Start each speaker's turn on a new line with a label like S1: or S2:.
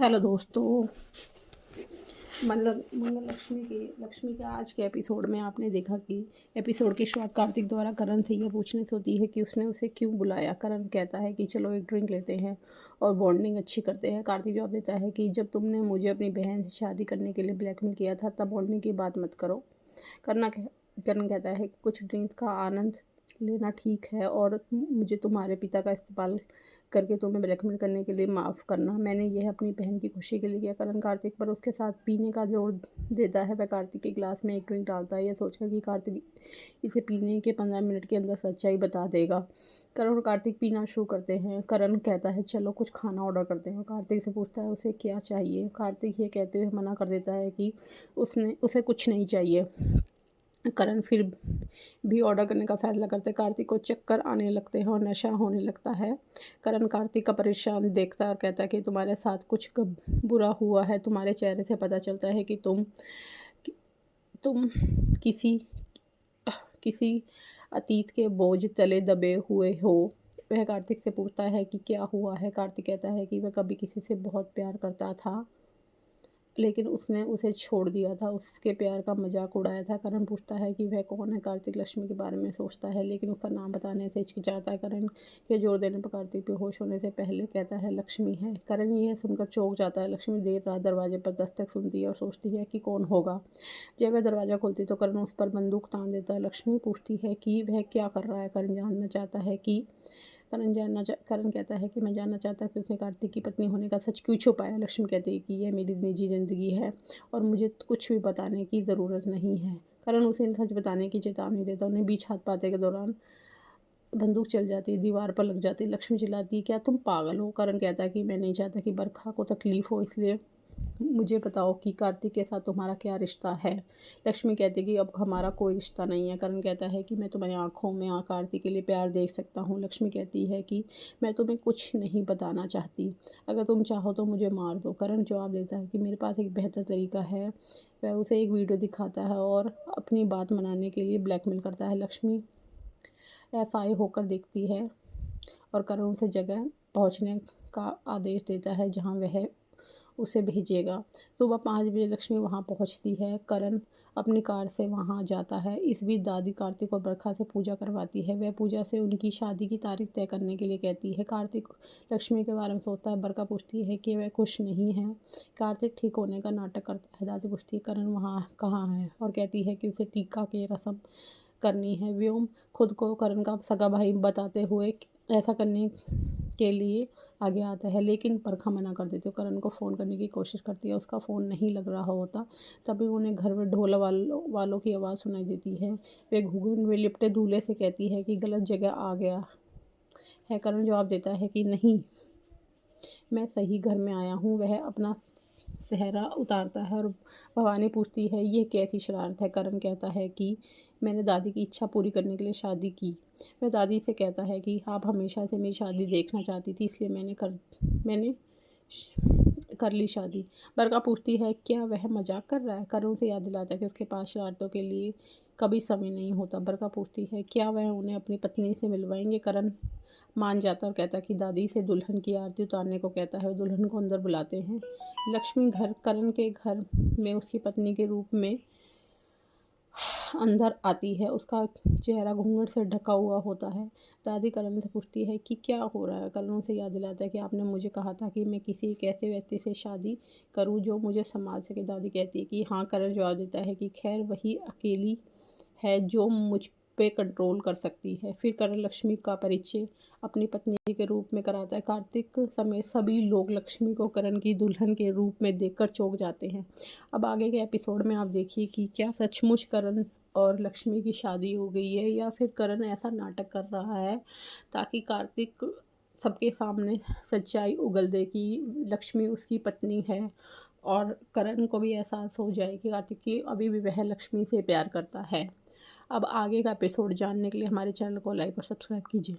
S1: Hello दोस्तों। मंगल लक्ष्मी के आज के एपिसोड में आपने देखा कि एपिसोड की शुरुआत कार्तिक द्वारा करण से यह पूछने से होती है कि उसने उसे क्यों बुलाया। करण कहता है कि चलो एक ड्रिंक लेते हैं और बॉन्डिंग अच्छी करते हैं। कार्तिक जवाब देता है कि जब तुमने मुझे अपनी बहन से शादी करने के लिए ब्लैकमेल किया था तब बॉन्डिंग की बात मत करो। करना करण कहता है कि कुछ ड्रिंक्स का आनंद लेना ठीक है और मुझे तुम्हारे पिता का इस्तेमाल करके तुम्हें ब्लैकमेल करने के लिए माफ़ करना। मैंने यह अपनी बहन की खुशी के लिए किया। करण कार्तिक पर उसके साथ पीने का जोर देता है। वह कार्तिक के गिलास में एक ड्रिंक डालता है, यह सोचकर कि कार्तिक इसे पीने के 15 मिनट के अंदर सच्चाई बता देगा। करण और कार्तिक पीना शुरू करते हैं। करण कहता है चलो कुछ खाना ऑर्डर करते हैं। कार्तिक से पूछता है उसे क्या चाहिए। कार्तिक ये कहते हुए मना कर देता है कि उसे कुछ नहीं चाहिए। करण फिर भी ऑर्डर करने का फैसला करते। कार्तिक को चक्कर आने लगते हैं और नशा होने लगता है। करण कार्तिक का परेशान देखता है और कहता है कि तुम्हारे साथ कुछ बुरा हुआ है। तुम्हारे चेहरे से पता चलता है कि तुम किसी किसी अतीत के बोझ तले दबे हुए हो। वह कार्तिक से पूछता है कि क्या हुआ है। कार्तिक कहता है कि वह कभी किसी से बहुत प्यार करता था लेकिन उसने उसे छोड़ दिया था। उसके प्यार का मजाक उड़ाया था। करण पूछता है कि वह कौन है। कार्तिक लक्ष्मी के बारे में सोचता है लेकिन उसका नाम बताने से हिचकिचाता है। करण के जोर देने पर कार्तिक बेहोश होने से पहले कहता है लक्ष्मी है। करण यह सुनकर चौंक जाता है। लक्ष्मी देर रात दरवाजे पर दस्तक सुनती है और सोचती है कि कौन होगा। जब वह दरवाज़ा खोलती तो करण उस पर बंदूक तान देता है। लक्ष्मी पूछती है कि वह क्या कर रहा है। करण जानना चाहता है कि करण कहता है कि मैं जानना चाहता हूँ कि उसने कार्तिक की पत्नी होने का सच क्यों छुपाया। लक्ष्मी कहती है कि यह मेरी निजी ज़िंदगी है और मुझे कुछ भी बताने की ज़रूरत नहीं है। करण उसे सच बताने की चेतावनी देता। उन्हें बीच हाथ पाते के दौरान बंदूक चल जाती है, दीवार पर लग जाती है। लक्ष्मी चिल्लाती है क्या तुम पागल हो। करण कहता है कि मैं नहीं चाहता कि बरखा को तकलीफ़ हो, इसलिए मुझे बताओ कि कार्तिक के साथ तुम्हारा क्या रिश्ता है। लक्ष्मी कहती है कि अब हमारा कोई रिश्ता नहीं है। करण कहता है कि मैं तुम्हारी आंखों में कार्तिक के लिए प्यार देख सकता हूँ। लक्ष्मी कहती है कि मैं तुम्हें कुछ नहीं बताना चाहती, अगर तुम चाहो तो मुझे मार दो। करण जवाब देता है कि मेरे पास एक बेहतर तरीका है। वह उसे एक वीडियो दिखाता है और अपनी बात मनाने के लिए ब्लैकमेल करता है। लक्ष्मी असहाय होकर देखती है और करण उसे जगह पहुंचने का आदेश देता है जहां वह उसे भेजेगा। सुबह 5 बजे लक्ष्मी वहाँ पहुँचती है। करण अपनी कार से वहाँ जाता है। इस बीच दादी कार्तिक और बरखा से पूजा करवाती है। वह पूजा से उनकी शादी की तारीख तय करने के लिए कहती है। कार्तिक लक्ष्मी के बारे में सोचता है। बरखा पूछती है कि वह खुश नहीं है। कार्तिक ठीक होने का नाटक करता है। दादी पूछती है करण वहाँ कहाँ है और कहती है कि उसे टीका की रस्म करनी है। व्योम खुद को करण का सगा भाई बताते हुए ऐसा करने के लिए आगे आता है लेकिन बरखा मना कर देती है। करण को फ़ोन करने की कोशिश करती है, उसका फ़ोन नहीं लग रहा होता। तभी उन्हें घर में ढोल वालों की आवाज़ सुनाई देती है। वे घुघुन में लिपटे दूल्हे से कहती है कि गलत जगह आ गया है। करण जवाब देता है कि नहीं, मैं सही घर में आया हूँ। वह अपना सेहरा उतारता है और भवानी पूछती है ये कैसी शरारत है। करण कहता है कि मैंने दादी की इच्छा पूरी करने के लिए शादी की। वह दादी से कहता है कि आप हमेशा से मेरी शादी देखना चाहती थी, इसलिए मैंने कर ली शादी। बरखा पूछती है क्या वह मजाक कर रहा है। करण उसे याद दिलाता है कि उसके पास शरारतों के लिए कभी समय नहीं होता। बरखा पूछती है क्या वह उन्हें अपनी पत्नी से मिलवाएंगे। करण मान जाता और कहता है कि दादी से दुल्हन की आरती उतारने को कहता है और दुल्हन को अंदर बुलाते हैं। लक्ष्मी करण के घर में उसकी पत्नी के रूप में अंदर आती है। उसका चेहरा घूंघट से ढका हुआ होता है। दादी करण से पूछती है कि क्या हो रहा है। करण उसे याद दिलाता है कि आपने मुझे कहा था कि मैं किसी एक ऐसे व्यक्ति से शादी करूं जो मुझे संभाल सके। दादी कहती है कि हाँ। करण जवाब देता है कि खैर वही अकेली है जो मुझ पे कंट्रोल कर सकती है। फिर करण लक्ष्मी का परिचय अपनी पत्नी के रूप में कराता है। कार्तिक समेत सभी लोग लक्ष्मी को करण की दुल्हन के रूप में देखकर चौंक जाते हैं। अब आगे के एपिसोड में आप देखिए कि क्या सचमुच करण और लक्ष्मी की शादी हो गई है या फिर करण ऐसा नाटक कर रहा है ताकि कार्तिक सबके सामने सच्चाई उगल दे कि लक्ष्मी उसकी पत्नी है और करण को भी एहसास हो जाए कि कार्तिक की अभी भी वह लक्ष्मी से प्यार करता है। अब आगे का एपिसोड जानने के लिए हमारे चैनल को लाइक और सब्सक्राइब कीजिए।